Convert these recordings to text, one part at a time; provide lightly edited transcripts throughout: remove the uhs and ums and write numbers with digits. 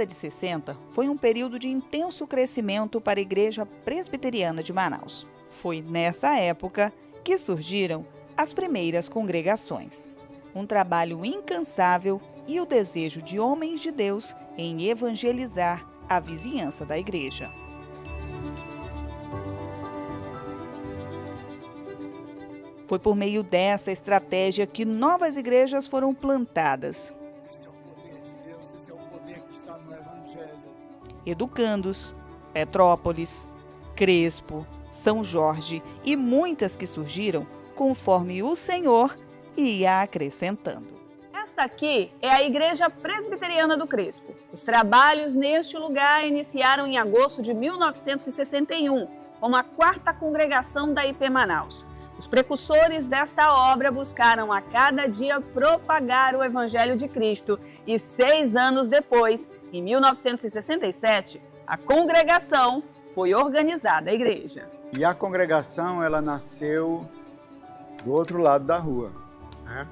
década de 60 foi um período de intenso crescimento para a Igreja Presbiteriana de Manaus. Foi nessa época que surgiram as primeiras congregações. Um trabalho incansável e o desejo de homens de Deus em evangelizar a vizinhança da igreja. Foi por meio dessa estratégia que novas igrejas foram plantadas. Esse é o poder de Deus, esse é o poder que está no Evangelho. Educandos, Petrópolis, Crespo, São Jorge e muitas que surgiram conforme o Senhor ia acrescentando. Esta aqui é a Igreja Presbiteriana do Crespo. Os trabalhos neste lugar iniciaram em agosto de 1961, como a 4ª congregação da IP Manaus. Os precursores desta obra buscaram a cada dia propagar o Evangelho de Cristo e 6 anos depois, em 1967, a congregação foi organizada a igreja. E a congregação, ela nasceu do outro lado da rua, né?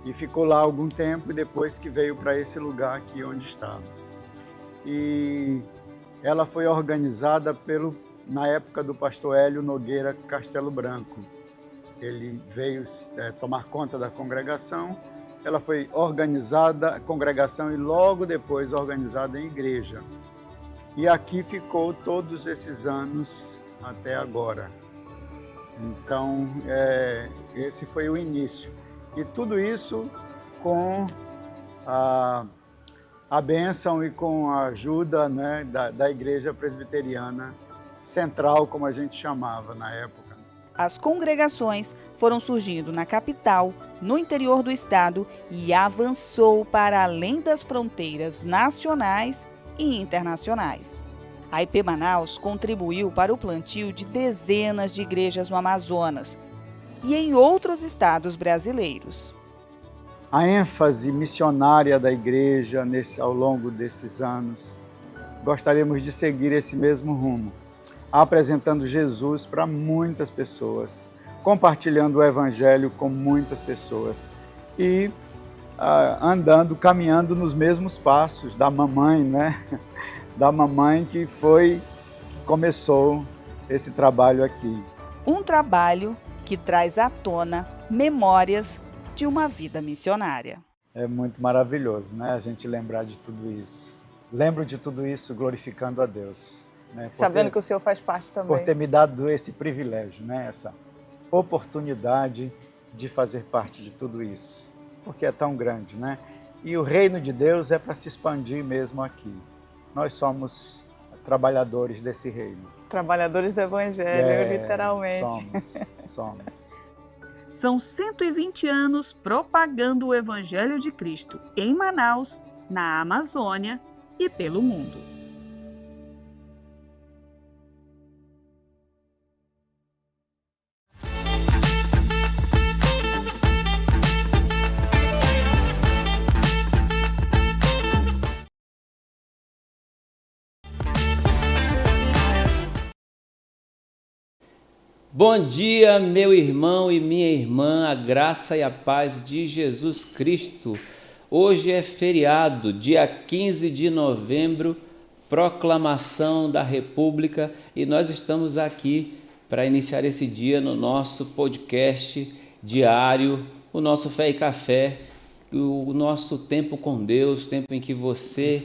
E ficou lá algum tempo, depois que veio para esse lugar aqui onde estava. E ela foi organizada na época do pastor Hélio Nogueira Castelo Branco. Ele veio tomar conta da congregação, ela foi organizada, a congregação, e logo depois organizada em igreja. E aqui ficou todos esses anos até agora. Então, esse foi o início. E tudo isso com a bênção e com a ajuda, né, da Igreja Presbiteriana Central, como a gente chamava na época. As congregações foram surgindo na capital, no interior do estado e avançou para além das fronteiras nacionais e internacionais. A IP Manaus contribuiu para o plantio de dezenas de igrejas no Amazonas e em outros estados brasileiros. A ênfase missionária da igreja ao longo desses anos, gostaríamos de seguir esse mesmo rumo, apresentando Jesus para muitas pessoas, compartilhando o Evangelho com muitas pessoas e caminhando nos mesmos passos da mamãe, né? Da mamãe que começou esse trabalho aqui. Um trabalho que traz à tona memórias de uma vida missionária. É muito maravilhoso, né? A gente lembrar de tudo isso. Lembro de tudo isso glorificando a Deus. Né? Sabendo que o Senhor faz parte também. Por ter me dado esse privilégio, né? Essa oportunidade de fazer parte de tudo isso. Porque é tão grande, né? E o reino de Deus é para se expandir mesmo aqui. Nós somos trabalhadores desse reino. Trabalhadores do Evangelho, literalmente. Somos. São 120 anos propagando o Evangelho de Cristo em Manaus, na Amazônia e pelo mundo. Bom dia, meu irmão e minha irmã, a graça e a paz de Jesus Cristo. Hoje é feriado, dia 15 de novembro, proclamação da República, e nós estamos aqui para iniciar esse dia no nosso podcast diário, o nosso Fé e Café, o nosso tempo com Deus, tempo em que você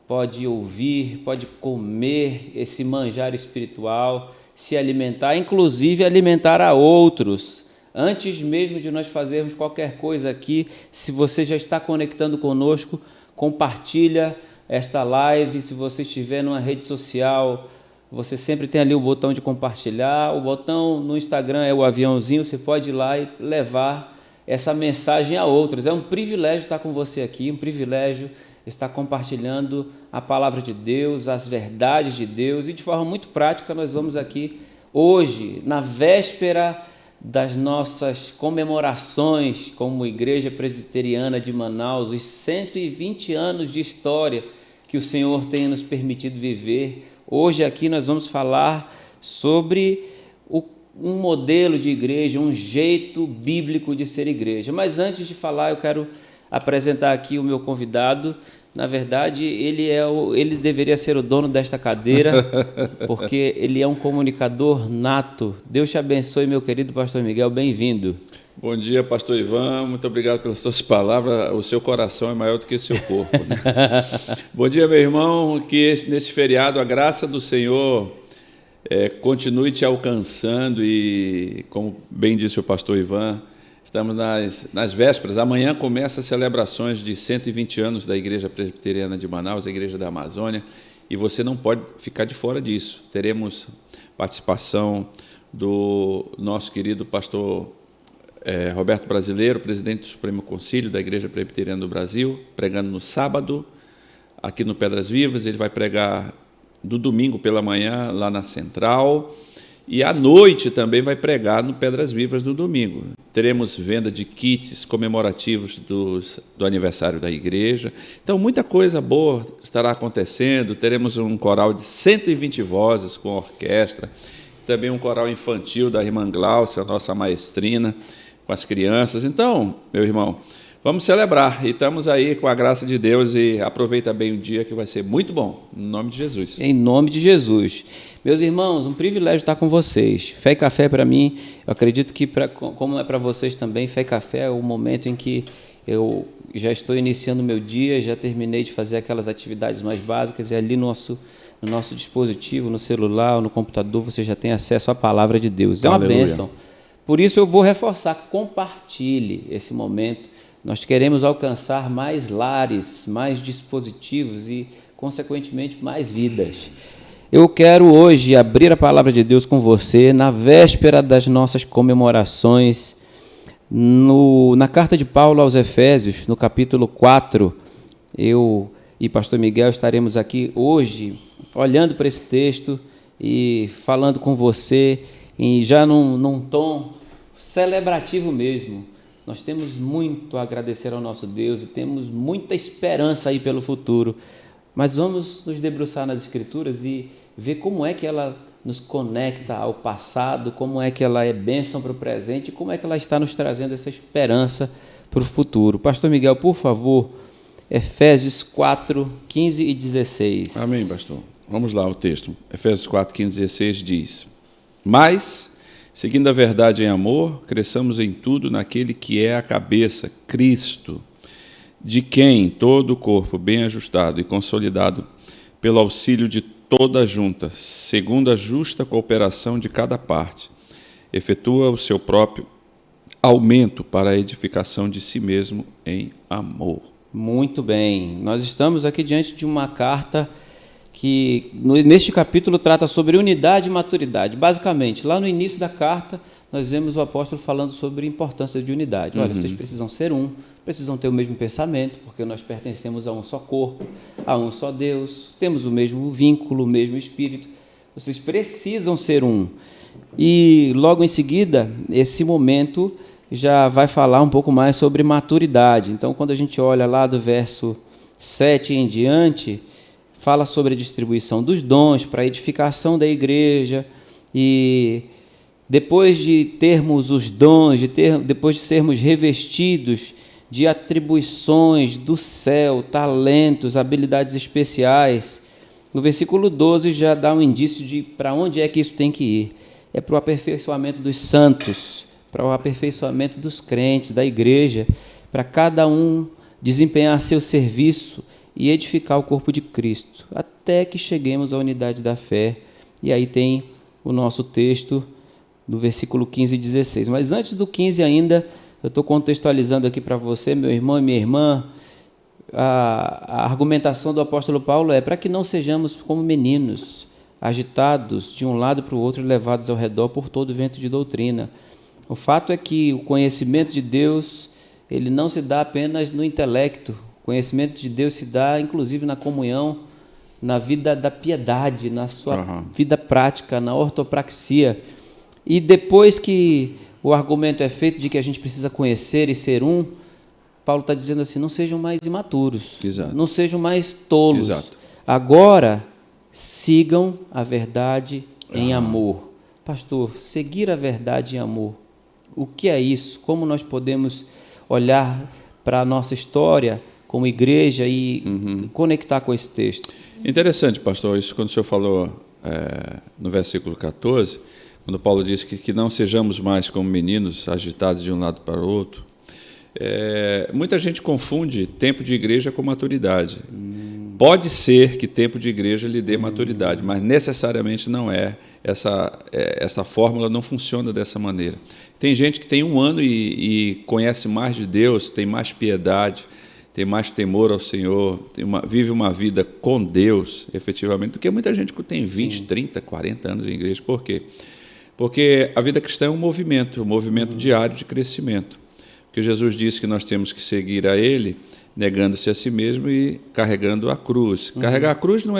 pode ouvir, pode comer esse manjar espiritual, se alimentar, inclusive alimentar a outros. Antes mesmo de nós fazermos qualquer coisa aqui, se você já está conectando conosco, compartilha esta live. Se você estiver numa rede social, você sempre tem ali o botão de compartilhar. O botão no Instagram é o aviãozinho, você pode ir lá e levar essa mensagem a outros. É um privilégio estar com você aqui, um privilégio estar compartilhando a palavra de Deus, as verdades de Deus, e de forma muito prática nós vamos aqui hoje, na véspera das nossas comemorações como Igreja Presbiteriana de Manaus, os 120 anos de história que o Senhor tem nos permitido viver. Hoje aqui nós vamos falar sobre um modelo de igreja, um jeito bíblico de ser igreja. Mas antes de falar, eu quero apresentar aqui o meu convidado. Na verdade, ele deveria ser o dono desta cadeira, porque ele é um comunicador nato. Deus te abençoe, meu querido pastor Miguel, bem-vindo. Bom dia, pastor Ivan, muito obrigado pelas suas palavras. O seu coração é maior do que o seu corpo, né? Bom dia, meu irmão, que nesse feriado a graça do Senhor continue te alcançando e, como bem disse o pastor Ivan, estamos nas vésperas. Amanhã começa as celebrações de 120 anos da Igreja Presbiteriana de Manaus, a Igreja da Amazônia, e você não pode ficar de fora disso. Teremos participação do nosso querido pastor Roberto Brasileiro, presidente do Supremo Concílio da Igreja Presbiteriana do Brasil, pregando no sábado, aqui no Pedras Vivas. Ele vai pregar no domingo pela manhã, lá na Central, e à noite também vai pregar no Pedras Vivas no domingo. Teremos venda de kits comemorativos do aniversário da igreja. Então, muita coisa boa estará acontecendo. Teremos um coral de 120 vozes com orquestra, também um coral infantil da irmã Glaucia, a nossa maestrina, com as crianças. Então, meu irmão, vamos celebrar, e estamos aí com a graça de Deus, e aproveita bem o dia, que vai ser muito bom, em nome de Jesus. Em nome de Jesus. Meus irmãos, um privilégio estar com vocês. Fé e Café, para mim, eu acredito que, como é para vocês também, Fé e Café é o momento em que eu já estou iniciando o meu dia, já terminei de fazer aquelas atividades mais básicas, e ali no nosso dispositivo, no celular ou no computador, você já tem acesso à palavra de Deus. É uma bênção. Por isso eu vou reforçar, compartilhe esse momento. Nós queremos alcançar mais lares, mais dispositivos e, consequentemente, mais vidas. Eu quero hoje abrir a palavra de Deus com você na véspera das nossas comemorações. Na carta de Paulo aos Efésios, no capítulo 4, eu e pastor Miguel estaremos aqui hoje olhando para esse texto e falando com você, e já num tom celebrativo mesmo. Nós temos muito a agradecer ao nosso Deus e temos muita esperança aí pelo futuro, mas vamos nos debruçar nas Escrituras e ver como é que ela nos conecta ao passado, como é que ela é bênção para o presente e como é que ela está nos trazendo essa esperança para o futuro. Pastor Miguel, por favor, Efésios 4, 15 e 16. Amém, pastor. Vamos lá, o texto. Efésios 4, 15 e 16 diz: Mas, seguindo a verdade em amor, cresçamos em tudo naquele que é a cabeça, Cristo, de quem todo o corpo, bem ajustado e consolidado pelo auxílio de toda a junta, segundo a justa cooperação de cada parte, efetua o seu próprio aumento para a edificação de si mesmo em amor. Muito bem. Nós estamos aqui diante de uma carta que, neste capítulo, trata sobre unidade e maturidade. Basicamente, lá no início da carta, nós vemos o apóstolo falando sobre a importância de unidade. Olha, vocês precisam ser um, precisam ter o mesmo pensamento, porque nós pertencemos a um só corpo, a um só Deus, temos o mesmo vínculo, o mesmo Espírito. Vocês precisam ser um. E, logo em seguida, esse momento já vai falar um pouco mais sobre maturidade. Então, quando a gente olha lá do verso 7 em diante, fala sobre a distribuição dos dons para a edificação da igreja, e depois de termos os dons, depois de sermos revestidos de atribuições do céu, talentos, habilidades especiais, no versículo 12 já dá um indício de para onde é que isso tem que ir. É para o aperfeiçoamento dos santos, para o aperfeiçoamento dos crentes, da igreja, para cada um desempenhar seu serviço e edificar o corpo de Cristo, até que cheguemos à unidade da fé. E aí tem o nosso texto do versículo 15 e 16. Mas antes do 15 ainda, eu estou contextualizando aqui para você, meu irmão e minha irmã, a argumentação do apóstolo Paulo é para que não sejamos como meninos, agitados de um lado para o outro e levados ao redor por todo vento de doutrina. O fato é que o conhecimento de Deus, ele não se dá apenas no intelecto. O conhecimento de Deus se dá, inclusive, na comunhão, na vida da piedade, na sua vida prática, na ortopraxia. E depois que o argumento é feito de que a gente precisa conhecer e ser um, Paulo está dizendo assim, não sejam mais imaturos, não sejam mais tolos. Agora, sigam a verdade em amor. Pastor, seguir a verdade em amor, o que é isso? Como nós podemos olhar para a nossa história como igreja e conectar com esse texto. Interessante, pastor, isso quando o senhor falou no versículo 14, quando Paulo diz que não sejamos mais como meninos agitados de um lado para o outro. Muita gente confunde tempo de igreja com maturidade. Pode ser que tempo de igreja lhe dê maturidade, mas necessariamente não é. Essa fórmula não funciona dessa maneira. Tem gente que tem 1 ano e conhece mais de Deus, tem mais piedade, tem mais temor ao Senhor, vive uma vida com Deus, efetivamente, do que muita gente que tem 20, 30, 40 anos em igreja. Por quê? Porque a vida cristã é um movimento diário de crescimento. Porque Jesus disse que nós temos que seguir a Ele, negando-se a si mesmo e carregando a cruz. Carregar a cruz não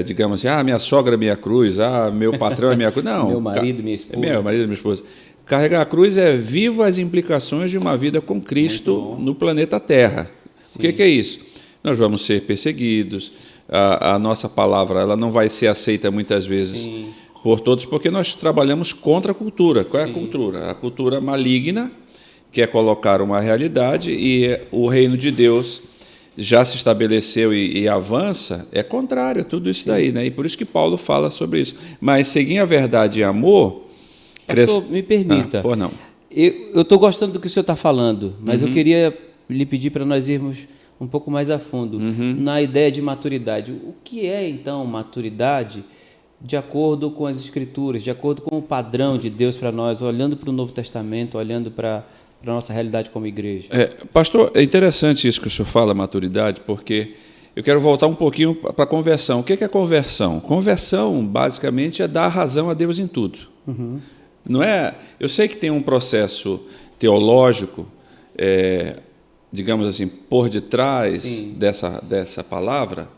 digamos assim, minha sogra é minha cruz, meu patrão é minha cruz. Não. Meu marido, minha esposa. Meu marido, minha esposa. Carregar a cruz vivo as implicações de uma vida com Cristo no planeta Terra. Sim. O que é isso? Nós vamos ser perseguidos, a nossa palavra ela não vai ser aceita muitas vezes por todos, porque nós trabalhamos contra a cultura. Qual é a cultura? A cultura maligna, que é colocar uma realidade, e o reino de Deus já se estabeleceu e avança, é contrário a tudo isso daí, né? E por isso que Paulo fala sobre isso. Mas seguir a verdade e amor... Pastor, me permita. Não. Eu estou gostando do que o senhor está falando, mas eu queria lhe pedir para nós irmos um pouco mais a fundo na ideia de maturidade. O que é, então, maturidade de acordo com as Escrituras, de acordo com o padrão de Deus para nós, olhando para o Novo Testamento, olhando para a nossa realidade como igreja? Pastor, é interessante isso que o senhor fala, maturidade, porque eu quero voltar um pouquinho para a conversão. O que é conversão? Conversão, basicamente, é dar razão a Deus em tudo. Não é? Eu sei que tem um processo teológico, digamos assim, por detrás dessa palavra,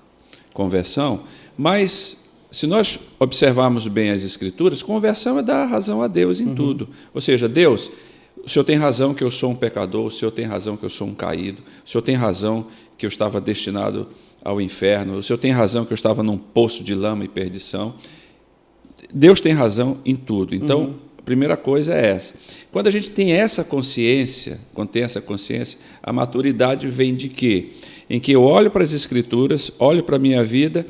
conversão, mas se nós observarmos bem as Escrituras, conversão é dar razão a Deus em tudo. Ou seja, Deus, o Senhor tem razão que eu sou um pecador, o Senhor tem razão que eu sou um caído, o Senhor tem razão que eu estava destinado ao inferno, o Senhor tem razão que eu estava num poço de lama e perdição. Deus tem razão em tudo. Então, a primeira coisa é essa. Quando a gente tem essa consciência, a maturidade vem de quê? Em que eu olho para as Escrituras, olho para a minha vida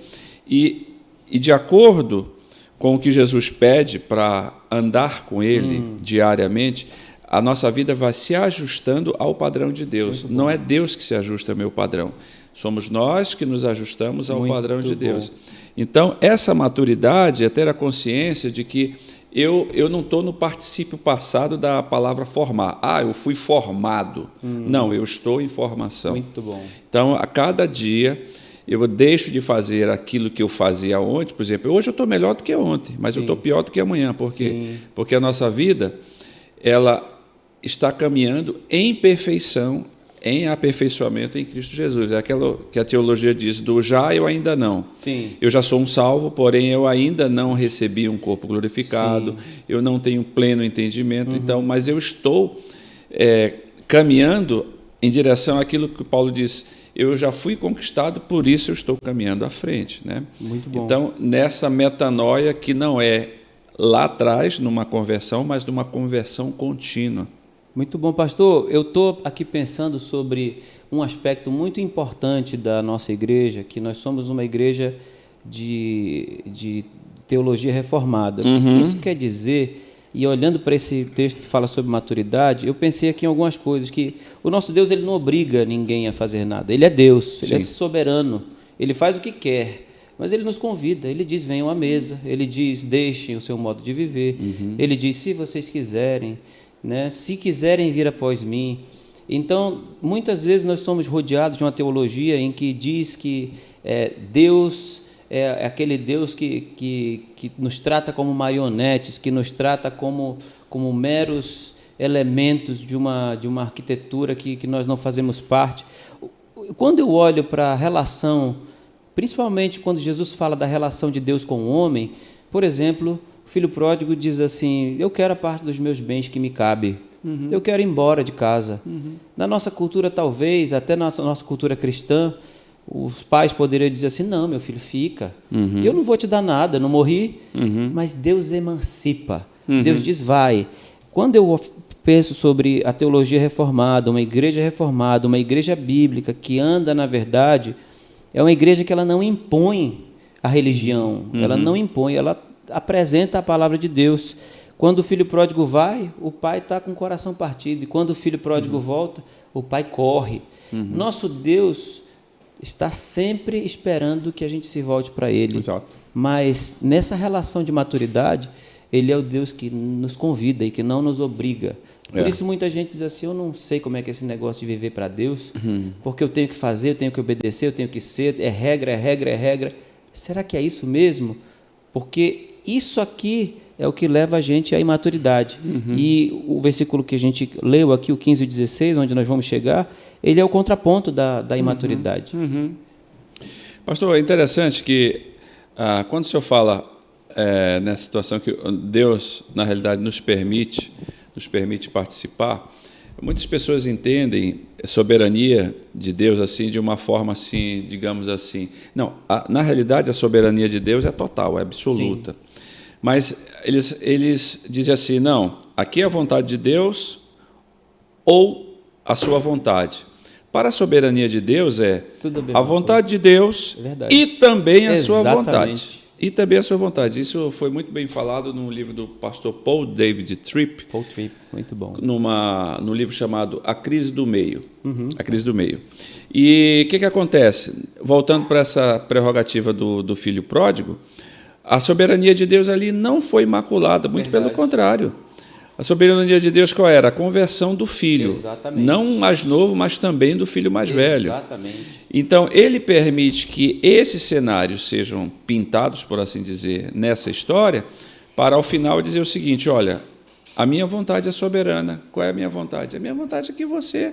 e de acordo com o que Jesus pede para andar com Ele diariamente, a nossa vida vai se ajustando ao padrão de Deus. Não é Deus que se ajusta ao meu padrão. Somos nós que nos ajustamos ao padrão de Deus. Então, essa maturidade é ter a consciência de que eu não estou no particípio passado da palavra formar. Eu fui formado. Não, eu estou em formação. Muito bom. Então, a cada dia, eu deixo de fazer aquilo que eu fazia ontem. Por exemplo, hoje eu estou melhor do que ontem, mas eu estou pior do que amanhã. Por quê? Porque a nossa vida ela está caminhando em perfeição, em aperfeiçoamento em Cristo Jesus. É aquilo que a teologia diz, do já eu ainda não. Sim. Eu já sou um salvo, porém eu ainda não recebi um corpo glorificado, eu não tenho pleno entendimento, então, mas eu estou caminhando em direção àquilo que Paulo diz, eu já fui conquistado, por isso eu estou caminhando à frente. Né? Muito bom. Então, nessa metanoia que não é lá atrás, numa conversão, mas numa conversão contínua. Muito bom, pastor. Eu estou aqui pensando sobre um aspecto muito importante da nossa igreja, que nós somos uma igreja de teologia reformada. O que isso quer dizer? E olhando para esse texto que fala sobre maturidade, eu pensei aqui em algumas coisas, que o nosso Deus ele não obriga ninguém a fazer nada. Ele é Deus, Ele é soberano, Ele faz o que quer, mas Ele nos convida, Ele diz, venham à mesa, Ele diz, deixem o seu modo de viver, Ele diz, se vocês quiserem, né, se quiserem vir após mim. Então, muitas vezes nós somos rodeados de uma teologia em que diz que Deus é aquele Deus que nos trata como marionetes, que nos trata como meros elementos de uma arquitetura que nós não fazemos parte. Quando eu olho para a relação, principalmente quando Jesus fala da relação de Deus com o homem, por exemplo, o filho pródigo diz assim, eu quero a parte dos meus bens que me cabe, eu quero ir embora de casa. Na nossa cultura, talvez, até na nossa cultura cristã, os pais poderiam dizer assim, não, meu filho, fica, eu não vou te dar nada, não morri, mas Deus emancipa, Deus diz, vai. Quando eu penso sobre a teologia reformada, uma igreja bíblica que anda na verdade, é uma igreja que ela não impõe a religião, ela não impõe, ela apresenta a palavra de Deus. Quando o filho pródigo vai, o pai está com o coração partido, e quando o filho pródigo volta, o pai corre. Nosso Deus está sempre esperando que a gente se volte para Ele. Exato. Mas nessa relação de maturidade, Ele é o Deus que nos convida e que não nos obriga. Por isso muita gente diz assim, eu não sei como é que é esse negócio de viver para Deus, porque eu tenho que fazer, eu tenho que obedecer, eu tenho que ser, é regra, é regra, é regra. Será que é isso mesmo? Porque isso aqui é o que leva a gente à imaturidade. E o versículo que a gente leu aqui, o 15 e 16, onde nós vamos chegar, ele é o contraponto da imaturidade. Pastor, é interessante que quando o senhor fala nessa situação que Deus, na realidade, nos permite participar, muitas pessoas entendem a soberania de Deus assim, de uma forma assim, digamos assim. Não, na realidade, a soberania de Deus é total, é absoluta. Sim. Mas eles dizem assim, não, aqui é a vontade de Deus ou a sua vontade. Para a soberania de Deus a vontade de Deus e também a sua vontade. E também a sua vontade. Isso foi muito bem falado num livro do pastor Paul David Tripp. Paul Tripp, muito bom. No livro chamado A Crise do Meio. A Crise do Meio. E o que acontece? Voltando para essa prerrogativa do filho pródigo, a soberania de Deus ali não foi imaculada, muito pelo contrário. A soberania de Deus qual era? A conversão do filho. Exatamente. Não mais novo, mas também do filho mais velho. Exatamente. Então, ele permite que esses cenários sejam pintados, por assim dizer, nessa história, para ao final dizer o seguinte, olha, a minha vontade é soberana. Qual é a minha vontade? A minha vontade é que você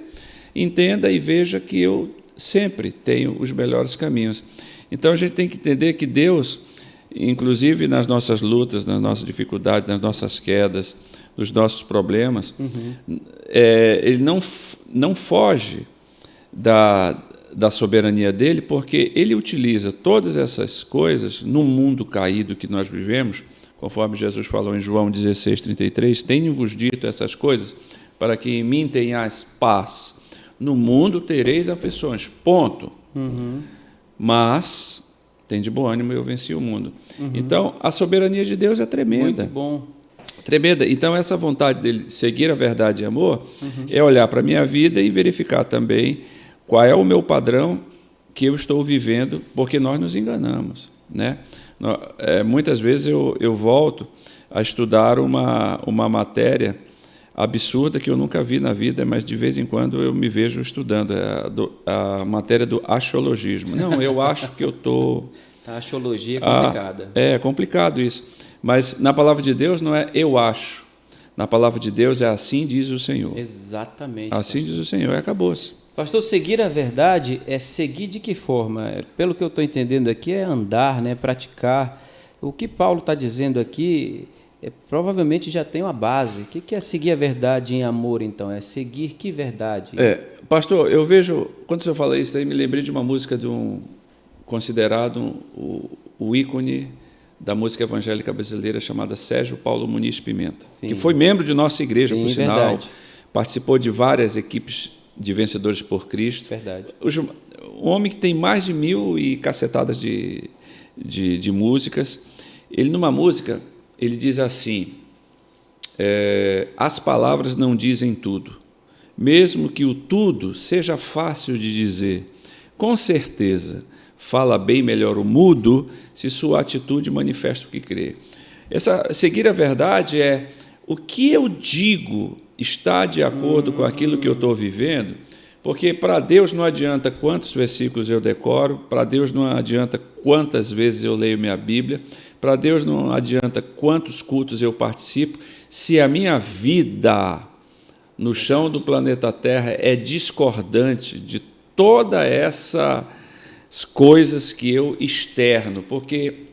entenda e veja que eu sempre tenho os melhores caminhos. Então, a gente tem que entender que Deus, inclusive nas nossas lutas, nas nossas dificuldades, nas nossas quedas, nos nossos problemas, ele não foge da soberania dele, porque ele utiliza todas essas coisas no mundo caído que nós vivemos, conforme Jesus falou em João 16:33, tenho-vos dito essas coisas para que em mim tenhais paz. No mundo tereis aflições, ponto. Mas tem de bom ânimo, eu venci o mundo. Então, a soberania de Deus é tremenda. Muito bom. Tremenda. Então, essa vontade dele seguir a verdade e amor é olhar para a minha vida e verificar também qual é o meu padrão que eu estou vivendo, porque nós nos enganamos, né? Muitas vezes eu volto a estudar uma matéria absurda que eu nunca vi na vida, mas de vez em quando eu me vejo estudando, a matéria do axiologismo. Não, eu acho que eu estou... A axiologia é complicada. É complicado isso. Mas na palavra de Deus não é eu acho. Na palavra de Deus é assim diz o Senhor. Exatamente. Assim diz o Senhor, acabou-se. Pastor, seguir a verdade é seguir de que forma? Pelo que eu estou entendendo aqui, é andar, né, praticar. O que Paulo está dizendo aqui provavelmente já tem uma base. O que é seguir a verdade em amor, então? É seguir que verdade? Pastor, eu vejo, quando o senhor fala isso, aí me lembrei de uma música considerado o ícone da música evangélica brasileira chamada Sérgio Paulo Muniz Pimenta, que foi membro de nossa igreja, por sinal, verdade. Participou de várias equipes de Vencedores por Cristo. Verdade. Um homem que tem mais de 1000 e cacetadas de músicas. Ele, numa música, ele diz assim, as palavras não dizem tudo, mesmo que o tudo seja fácil de dizer, com certeza fala bem melhor o mudo se sua atitude manifesta o que crê. Seguir a verdade é o que eu digo está de acordo com aquilo que eu estou vivendo, porque para Deus não adianta quantos versículos eu decoro, para Deus não adianta quantas vezes eu leio minha Bíblia, para Deus não adianta quantos cultos eu participo, se a minha vida no chão do planeta Terra é discordante de toda essas coisas que eu externo, porque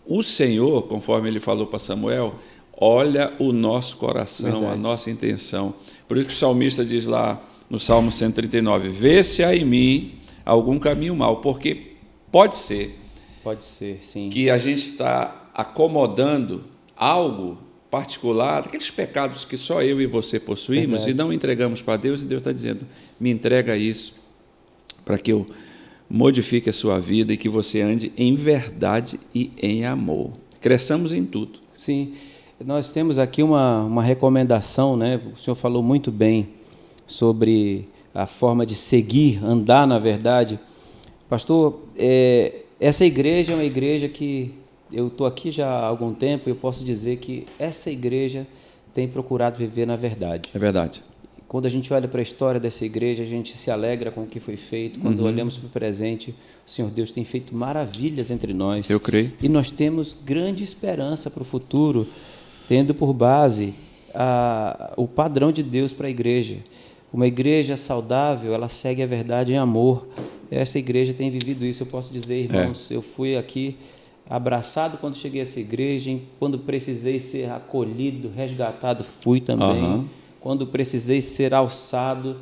o Senhor, conforme ele falou para Samuel, olha o nosso coração, verdade. A nossa intenção. Por isso que o salmista diz lá no Salmo 139, vê se há em mim algum caminho mau, porque pode ser sim. que a gente está acomodando algo particular, aqueles pecados que só eu e você possuímos. Verdade. E não entregamos para Deus, e Deus está dizendo, me entrega isso, para que eu modifique a sua vida e que você ande em verdade e em amor. Cresçamos em tudo. Sim, nós temos aqui uma recomendação, né? O senhor falou muito bem sobre a forma de seguir, andar na verdade. Pastor, essa igreja é uma igreja que eu estou aqui já há algum tempo e eu posso dizer que essa igreja tem procurado viver na verdade. É verdade. Quando a gente olha para a história dessa igreja, a gente se alegra com o que foi feito. Quando olhamos para o presente, o Senhor Deus tem feito maravilhas entre nós. Eu creio. E nós temos grande esperança para o futuro, tendo por base o padrão de Deus para a igreja. Uma igreja saudável, ela segue a verdade em amor. Essa igreja tem vivido isso, eu posso dizer, irmãos. Eu fui aqui abraçado quando cheguei a essa igreja, quando precisei ser acolhido, resgatado, fui também. Quando precisei ser alçado,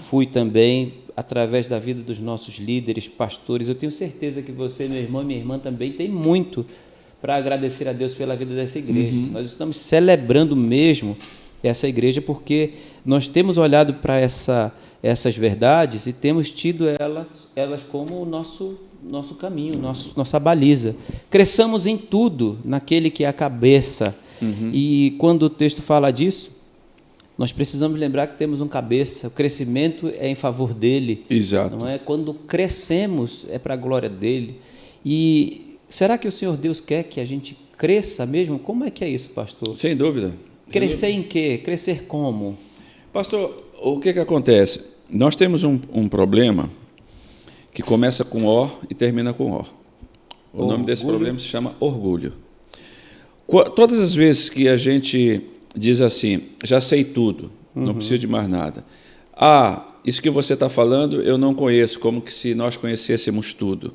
fui também, através da vida dos nossos líderes, pastores. Eu tenho certeza que você, meu irmão e minha irmã, também tem muito para agradecer a Deus pela vida dessa igreja. Nós estamos celebrando mesmo essa igreja porque nós temos olhado para essas verdades e temos tido elas como o nosso caminho, nossa baliza. Cresçamos em tudo naquele que é a cabeça. E quando o texto fala disso, nós precisamos lembrar que temos um cabeça, o crescimento é em favor dele. Exato. Não é? Quando crescemos, é para a glória dele. E será que o Senhor Deus quer que a gente cresça mesmo? Como é que é isso, pastor? Sem dúvida. Crescer em quê? Crescer como? Pastor, o que acontece? Nós temos um problema que começa com O e termina com O. O nome desse problema se chama orgulho. Todas as vezes que a gente diz assim, já sei tudo, não preciso de mais nada. Isso que você está falando eu não conheço, como que se nós conhecêssemos tudo.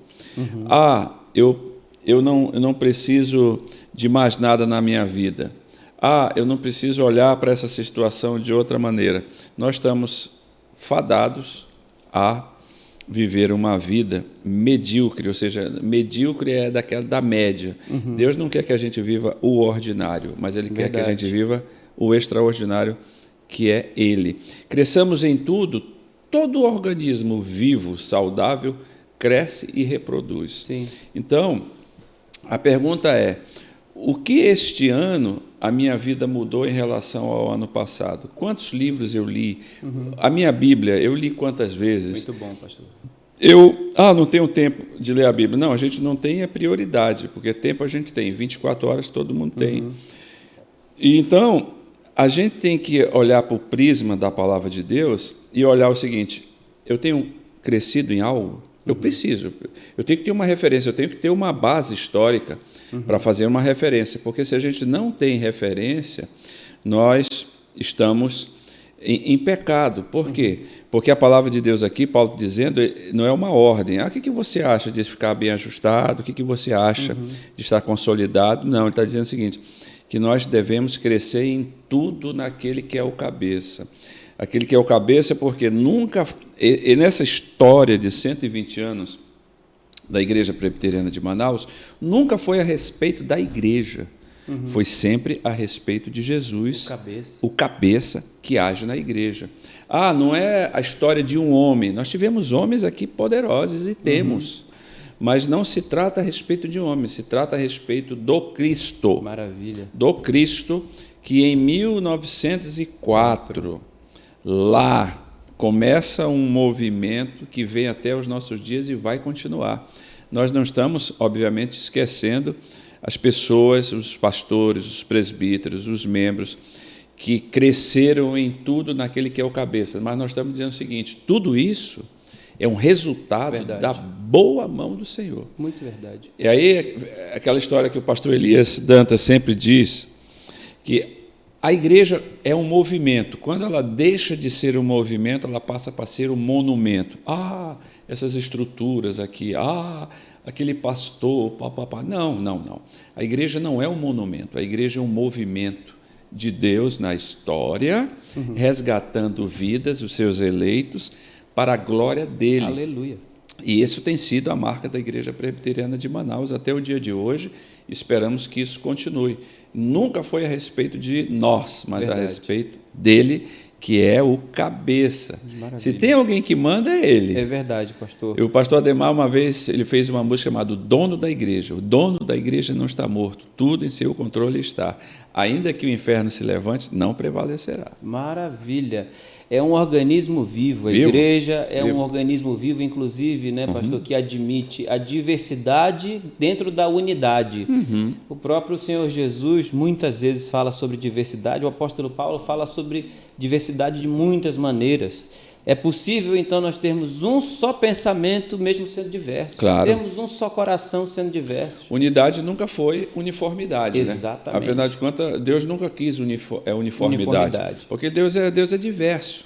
Eu não preciso de mais nada na minha vida. Eu não preciso olhar para essa situação de outra maneira. Nós estamos fadados a viver uma vida medíocre, ou seja, medíocre é da média. Deus não quer que a gente viva o ordinário, mas Ele quer que a gente viva o extraordinário, que é Ele. Cresçamos em tudo, todo organismo vivo, saudável, cresce e reproduz. Sim. Então, a pergunta é, o que este ano a minha vida mudou em relação ao ano passado? Quantos livros eu li? A minha Bíblia, eu li quantas vezes? Muito bom, pastor. Não tenho tempo de ler a Bíblia. Não, a gente não tem prioridade, porque tempo a gente tem, 24 horas todo mundo tem. E então, a gente tem que olhar para o prisma da palavra de Deus e olhar o seguinte, eu tenho crescido em algo? Eu preciso. Eu tenho que ter uma referência, eu tenho que ter uma base histórica para fazer uma referência, porque se a gente não tem referência, nós estamos em pecado. Por quê? Porque a palavra de Deus aqui, Paulo dizendo, não é uma ordem. O que você acha de ficar bem ajustado? O que você acha de estar consolidado? Não, ele está dizendo o seguinte, que nós devemos crescer em tudo naquele que é o cabeça. Aquele que é o cabeça, porque nunca... E nessa história de 120 anos da Igreja Presbiteriana de Manaus, nunca foi a respeito da igreja, foi sempre a respeito de Jesus, o cabeça que age na igreja. Não é a história de um homem, nós tivemos homens aqui poderosos e temos, mas não se trata a respeito de um homem, se trata a respeito do Cristo. Maravilha. Do Cristo, que em 1904, lá, começa um movimento que vem até os nossos dias e vai continuar. Nós não estamos, obviamente, esquecendo as pessoas, os pastores, os presbíteros, os membros, que cresceram em tudo naquele que é o cabeça. Mas nós estamos dizendo o seguinte, tudo isso é um resultado da boa mão do Senhor. Muito verdade. E aí, aquela história que o pastor Elias Dantas sempre diz, que a igreja é um movimento. Quando ela deixa de ser um movimento, ela passa para ser um monumento. Essas estruturas aqui, aquele pastor, papapá. Não. A igreja não é um monumento, a igreja é um movimento de Deus na história, resgatando vidas, os seus eleitos, para a glória dele. Aleluia. E isso tem sido a marca da Igreja Presbiteriana de Manaus até o dia de hoje. Esperamos que isso continue. Nunca foi a respeito de nós, mas a respeito dele, que é o cabeça. Maravilha. Se tem alguém que manda, é ele. É verdade, pastor. O pastor Ademar, uma vez, ele fez uma música chamada O Dono da Igreja. O dono da igreja não está morto, tudo em seu controle está. Ainda que o inferno se levante, não prevalecerá. Maravilha. É um organismo vivo. A igreja é um organismo vivo, inclusive, né, pastor, que admite a diversidade dentro da unidade. O próprio Senhor Jesus muitas vezes fala sobre diversidade. O apóstolo Paulo fala sobre diversidade de muitas maneiras. É possível, então, nós termos um só pensamento, mesmo sendo diversos. Claro. Termos um só coração, sendo diversos. Unidade nunca foi uniformidade. Exatamente. Né? Afinal de contas, Deus nunca quis uniformidade. Porque Deus é diverso.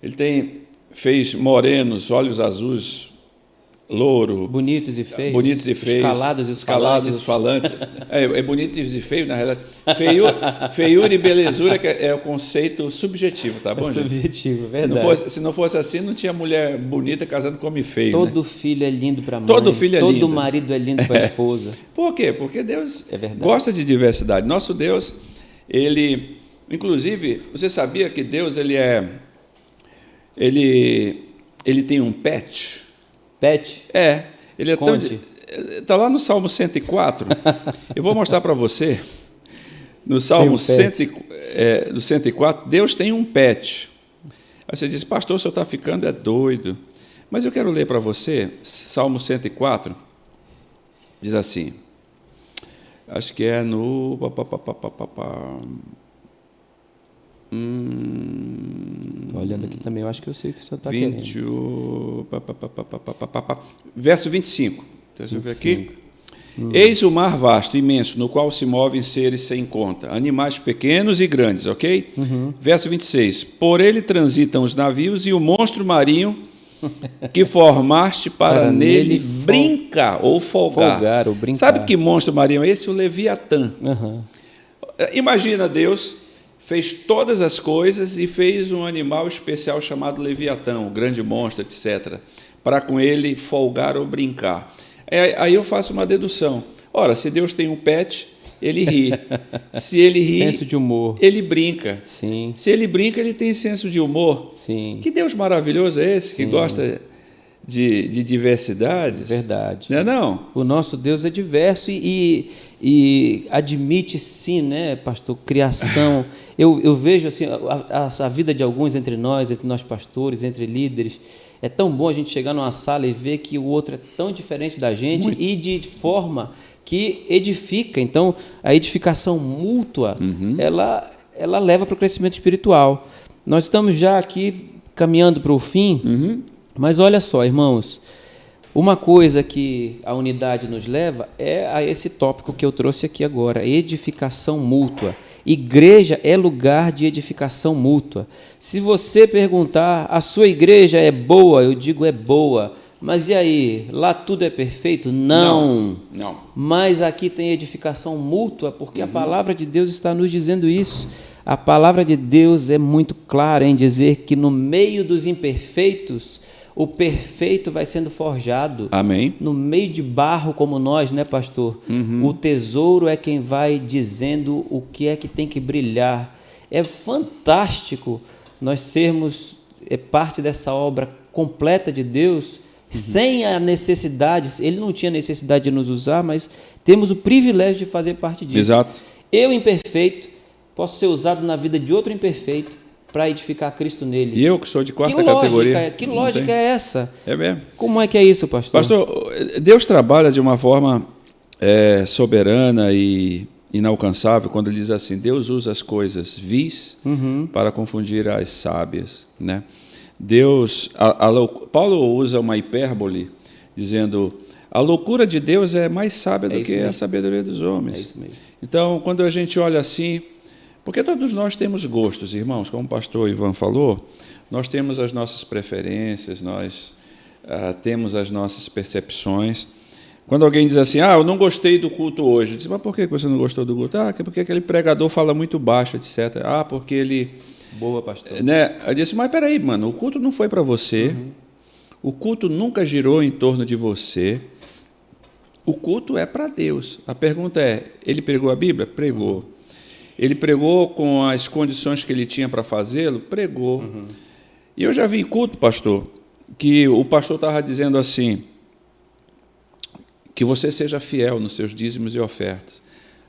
Ele fez morenos, olhos azuis, louro. Bonitos e feios. Bonitos e feios. Escalados e falantes. É bonitos e feios, na realidade. Feiura e belezura que é o conceito subjetivo, tá bom, gente? Subjetivo, verdade. Se não fosse assim, não tinha mulher bonita casando com homem feio. Todo né? filho é lindo para a mãe. Todo filho é lindo. Todo marido é lindo para a esposa. Por quê? Porque Deus gosta de diversidade. Nosso Deus, ele... Inclusive, você sabia que Deus, ele tem um pet? Pet? Ele é Conte. Está lá no Salmo 104. Eu vou mostrar para você. No Salmo 104, Deus tem um pet. Aí você diz, pastor, o senhor está ficando doido. Mas eu quero ler para você, Salmo 104, diz assim, acho que é no... Estou olhando aqui também, eu acho que eu sei o que o senhor está querendo. Verso 25. Deixa eu ver aqui. Eis o mar vasto, imenso, no qual se movem seres sem conta, animais pequenos e grandes, ok? Verso 26. Por ele transitam os navios e o monstro marinho que formaste para nele brincar ou folgar. Ou brincar. Sabe que monstro marinho é esse? O Leviatã. Imagina Deus... fez todas as coisas e fez um animal especial chamado Leviatã, o grande monstro, etc., para com ele folgar ou brincar. Aí eu faço uma dedução. Ora, se Deus tem um pet, ele ri. Se ele ri, senso de humor. Ele brinca. Sim. Se ele brinca, ele tem senso de humor. Sim. Que Deus maravilhoso é esse, que gosta de diversidade? Verdade. Não é não? O nosso Deus é diverso e admite, sim, né, pastor, criação. Eu vejo assim, a vida de alguns entre nós pastores, entre líderes. É tão bom a gente chegar numa sala e ver que o outro é tão diferente da gente e de forma que edifica. Então, a edificação mútua, ela leva para o crescimento espiritual. Nós estamos já aqui caminhando para o fim, mas olha só, irmãos, uma coisa que a unidade nos leva é a esse tópico que eu trouxe aqui agora, edificação mútua. Igreja é lugar de edificação mútua. Se você perguntar, a sua igreja é boa? Eu digo, é boa. Mas e aí, lá tudo é perfeito? Não. Mas aqui tem edificação mútua, porque a palavra de Deus está nos dizendo isso. A palavra de Deus é muito clara em dizer que no meio dos imperfeitos, o perfeito vai sendo forjado. Amém. No meio de barro como nós, né, pastor? O tesouro é quem vai dizendo o que é que tem que brilhar. É fantástico nós sermos parte dessa obra completa de Deus, sem a necessidade, ele não tinha necessidade de nos usar, mas temos o privilégio de fazer parte disso. Exato. Eu, imperfeito, posso ser usado na vida de outro imperfeito para edificar Cristo nele. E eu que sou de quarta categoria. Que lógica é essa? É mesmo. Como é que é isso, pastor? Pastor, Deus trabalha de uma forma soberana e inalcançável quando ele diz assim, Deus usa as coisas vis para confundir as sábias, né? Paulo usa uma hipérbole dizendo a loucura de Deus é mais sábia do que a sabedoria dos homens. É isso mesmo. Então, quando a gente olha assim, porque todos nós temos gostos, irmãos, como o pastor Ivan falou, nós temos as nossas preferências, nós temos as nossas percepções. Quando alguém diz assim, eu não gostei do culto hoje, eu disse, mas por que você não gostou do culto? Porque aquele pregador fala muito baixo, etc. Porque ele... Boa, pastor. Né? Eu disse, mas peraí, mano, o culto não foi para você, O culto nunca girou em torno de você. O culto é para Deus. A pergunta é, ele pregou a Bíblia? Pregou. Ele pregou com as condições que ele tinha para fazê-lo? Pregou. E eu já vi culto, pastor, que o pastor estava dizendo assim, que você seja fiel nos seus dízimos e ofertas.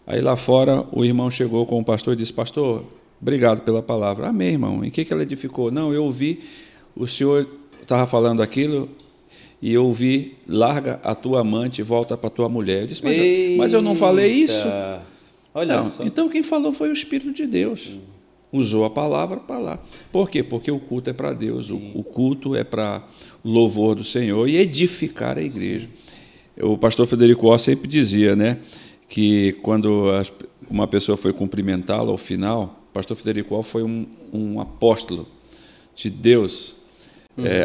Aí lá fora o irmão chegou com o pastor e disse, pastor, obrigado pela palavra. Amém, irmão. Em que ela edificou? Não, eu ouvi, o senhor estava falando aquilo e eu ouvi, larga a tua amante e volta para a tua mulher. Eu disse, mas eu não falei isso. Olha não, só. então quem falou foi o Espírito de Deus. Usou a palavra para lá. Por quê? Porque o culto é para Deus, o culto é para o louvor do Senhor e edificar a igreja. O pastor Frederico Orr sempre dizia, né, que quando uma pessoa foi cumprimentá-lo ao final, o pastor Frederico Orr foi um apóstolo de Deus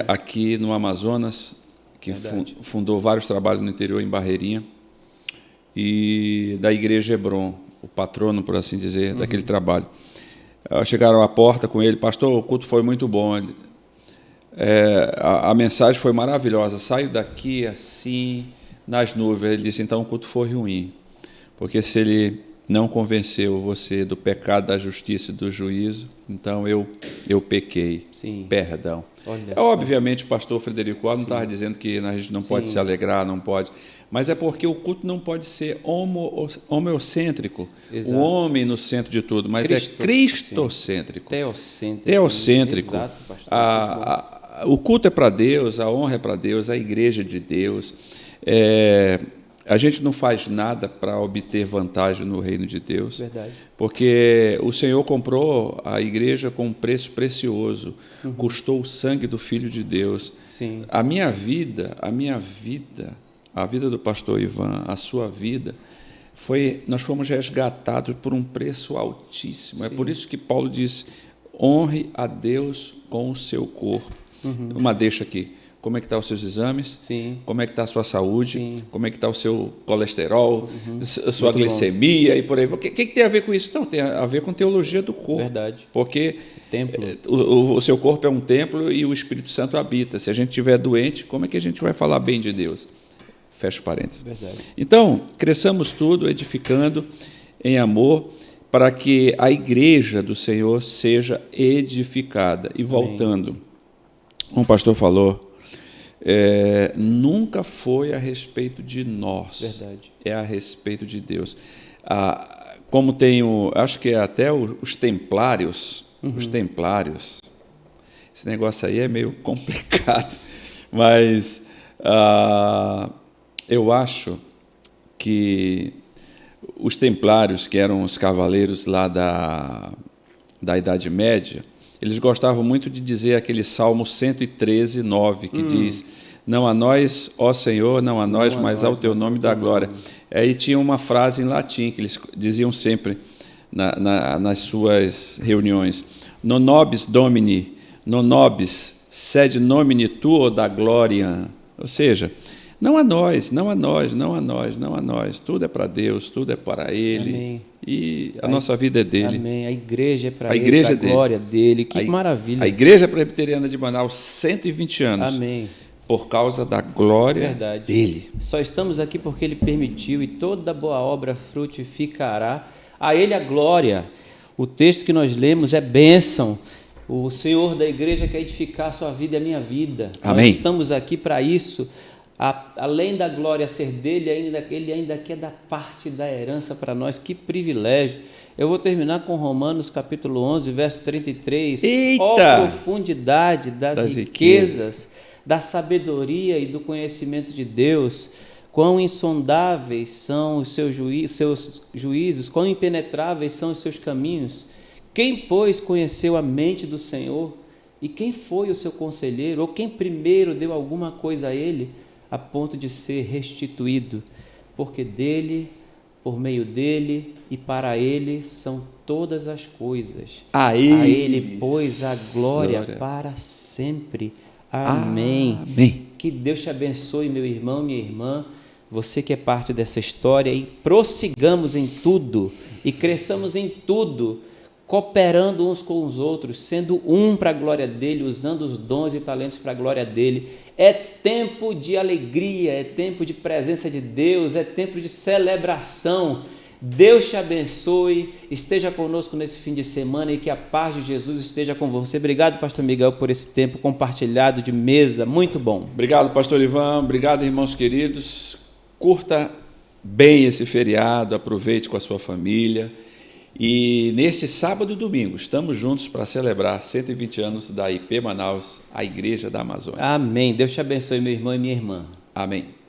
aqui no Amazonas, que fundou vários trabalhos no interior, em Barreirinha, e da Igreja Hebron, o patrono, por assim dizer, daquele trabalho. Chegaram à porta com ele, pastor, o culto foi muito bom, a mensagem foi maravilhosa, saiu daqui assim, nas nuvens. Ele disse, então o culto foi ruim, porque se ele não convenceu você do pecado, da justiça e do juízo, então eu pequei. Sim. Perdão. Obviamente o pastor Frederico Orr não estava dizendo que a gente não pode se alegrar, não pode, mas é porque o culto não pode ser homeocêntrico, o homem no centro de tudo, mas é cristocêntrico. Teocêntrico. Exato, pastor. O culto é para Deus, a honra é para Deus, a igreja de Deus. A gente não faz nada para obter vantagem no reino de Deus. Verdade. Porque o Senhor comprou a igreja com um preço precioso, custou o sangue do Filho de Deus. Sim. A minha vida, a vida do pastor Ivan, a sua vida, nós fomos resgatados por um preço altíssimo. Sim. É por isso que Paulo diz, honre a Deus com o seu corpo. Uma deixa aqui. Como é que estão os seus exames? Sim. Como é que está a sua saúde? Sim. Como é que está o seu colesterol, a sua glicemia e por aí. O que tem a ver com isso? Não, tem a ver com teologia do corpo. Verdade. Porque templo. O seu corpo é um templo e o Espírito Santo habita. Se a gente estiver doente, como é que a gente vai falar bem de Deus? Fecha parênteses. Verdade. Então, cresçamos tudo edificando em amor para que a igreja do Senhor seja edificada. E voltando, como o pastor falou, nunca foi a respeito de nós. Verdade. É a respeito de Deus. Como tem acho que é até os templários, esse negócio aí é meio complicado, mas eu acho que os templários, que eram os cavaleiros lá da Idade Média, eles gostavam muito de dizer aquele Salmo 113, 9, que diz, não a nós, ó Senhor, não a nós, mas ao teu nome da glória. Aí tinha uma frase em latim que eles diziam sempre nas suas reuniões, non nobis Domini, non nobis sed nomini tuo da gloria. Ou seja, não a nós, não a nós, não a nós, não a nós. Tudo é para Deus, tudo é para Ele. Amém. E a nossa vida é dele. Amém. A igreja é para Ele, a glória dele. Que maravilha. A Igreja Presbiteriana de Manaus, 120 anos. Amém. Por causa da glória dele. Só estamos aqui porque Ele permitiu e toda boa obra frutificará. A Ele a glória. O texto que nós lemos é bênção. O Senhor da igreja quer edificar a sua vida e a minha vida. Amém. Nós estamos aqui para isso. Além da glória ser dele, ele ainda quer dar parte da herança para nós. Que privilégio. Eu vou terminar com Romanos capítulo 11, verso 33. Eita! Ó profundidade das riquezas, da sabedoria e do conhecimento de Deus, quão insondáveis são os seus juízos, quão impenetráveis são os seus caminhos. Quem, pois, conheceu a mente do Senhor? E quem foi o seu conselheiro? Ou quem primeiro deu alguma coisa a ele, a ponto de ser restituído? Porque dele, por meio dele e para ele são todas as coisas. A ele, pois, a glória para sempre. Amém. Amém. Que Deus te abençoe, meu irmão, minha irmã, você que é parte dessa história, e prossigamos em tudo, e cresçamos em tudo, cooperando uns com os outros, sendo um para a glória dele, usando os dons e talentos para a glória dele. É tempo de alegria, é tempo de presença de Deus, é tempo de celebração. Deus te abençoe, esteja conosco nesse fim de semana e que a paz de Jesus esteja com você. Obrigado, pastor Miguel, por esse tempo compartilhado de mesa, muito bom. Obrigado, pastor Ivan, obrigado, irmãos queridos. Curta bem esse feriado, aproveite com a sua família. E neste sábado e domingo, estamos juntos para celebrar 120 anos da IP Manaus, a Igreja da Amazônia. Amém. Deus te abençoe, meu irmão e minha irmã. Amém.